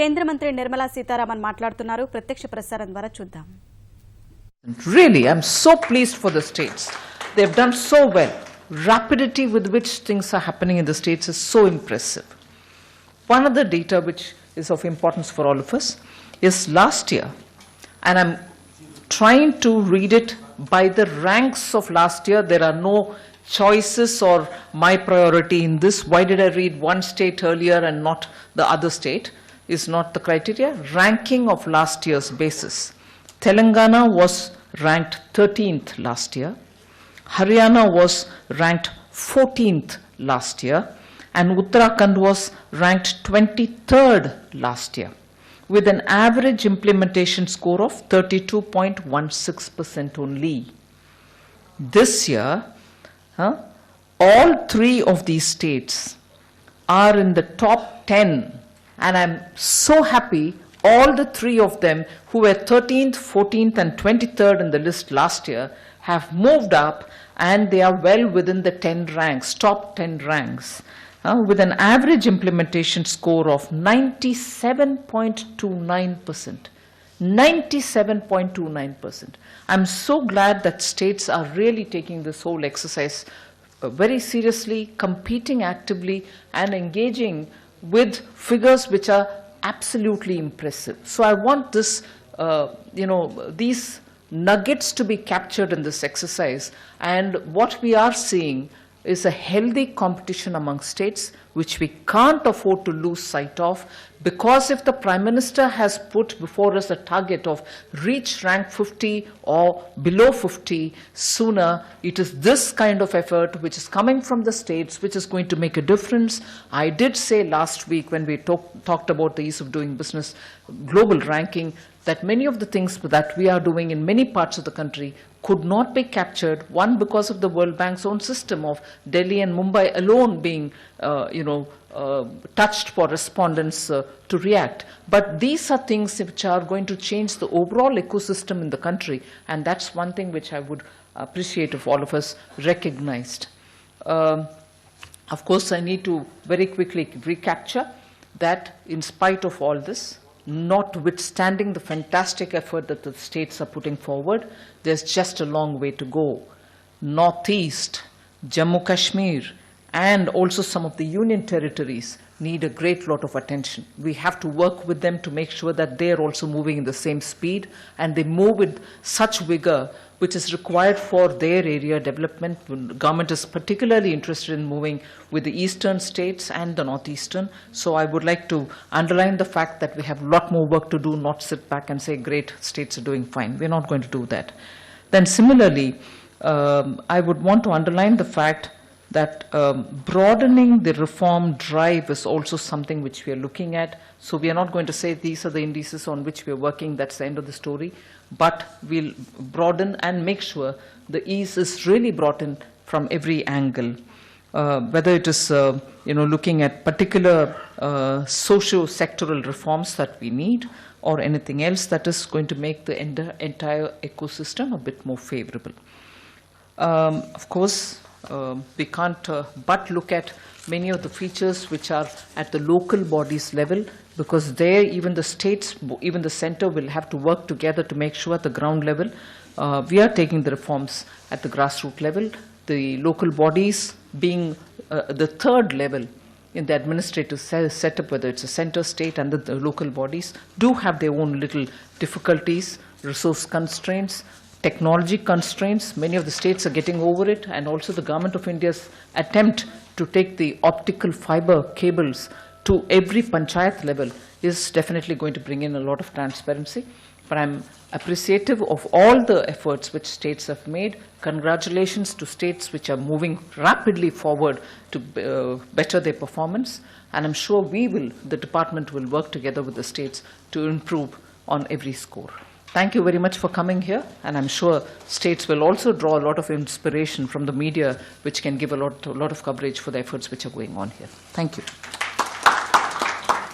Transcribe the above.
కేంద్ర మంత్రి నిర్మలా సీతారామన్ మాట్లాడుతున్నారు. ప్రత్యక్ష ప్రసారం ద్వారా చూద్దాం. Really, I'm so pleased for the states. They've done so well. Rapidity with which things are happening in the states is so impressive. One of the data which is of importance for all of us is last year, and I'm trying to read it by the ranks of last year. There are no choices or my priority in this. Why did I read one state earlier and not the other state is not the criteria. Ranking of last year's basis. Telengana was ranked 13th last year. Haryana was ranked 14th last year. And Uttarakhand was ranked 23rd last year, with an average implementation score of 32.16% only. This year, all three of these states are in the top 10, and I'm so happy all the three of them who were 13th, 14th and 23rd in the list last year have moved up, and they are well within the 10 ranks, top 10 ranks, with an average implementation score of 97.29%. 97.29%. I'm so glad that states are really taking this whole exercise very seriously, competing actively and engaging with figures which are absolutely impressive. So I want this, these nuggets to be captured in this exercise, and what we are seeing is a healthy competition among states which we can't afford to lose sight of, because if the Prime Minister has put before us a target of reach rank 50 or below 50 sooner, it is this kind of effort which is coming from the states which is going to make a difference. I did say last week when we talked about the ease of doing business global ranking that many of the things that we are doing in many parts of the country could not be captured, one because of the World Bank's own system of Delhi and Mumbai alone being touched for respondents to react. But these are things which are going to change the overall ecosystem in the country, and that's one thing which I would appreciate if all of us recognized. Of course, I need to very quickly recapture that in spite of all this, notwithstanding the fantastic effort that the states are putting forward, there's just a long way to go. Northeast, Jammu Kashmir, and also some of the union territories need a great lot of attention. We have to work with them to make sure that they are also moving in the same speed, and they move with such vigor which is required for their area development. The government is particularly interested in moving with the eastern states and the northeastern. So I would like to underline the fact that we have a lot more work to do, not sit back and say, great, states are doing fine. We're not going to do that. Then similarly, I would want to underline the fact that broadening the reform drive is also something which we are looking at. So we are not going to say these are the indices on which we are working, that's the end of the story, but we'll broaden and make sure the ease is really brought in from every angle. Whether it is looking at particular socio-sectoral reforms that we need, or anything else that is going to make the entire ecosystem a bit more favorable. Of course, we can't but look at many of the features which are at the local bodies level, because there even the states, even the center will have to work together to make sure at the ground level we are taking the reforms at the grassroots level. The local bodies being the third level in the administrative setup, whether it's a center, state and the local bodies, do have their own little difficulties, resource constraints, technology constraints. Many of the states are getting over it, and also the Government of India's attempt to take the optical fiber cables to every panchayat level is definitely going to bring in a lot of transparency. But I'm appreciative of all the efforts which states have made. Congratulations to states which are moving rapidly forward to better their performance, and I'm sure the department will work together with the states to improve on every score. Thank you very much for coming here, and I'm sure states will also draw a lot of inspiration from the media, which can give a lot of coverage for the efforts which are going on here. Thank you.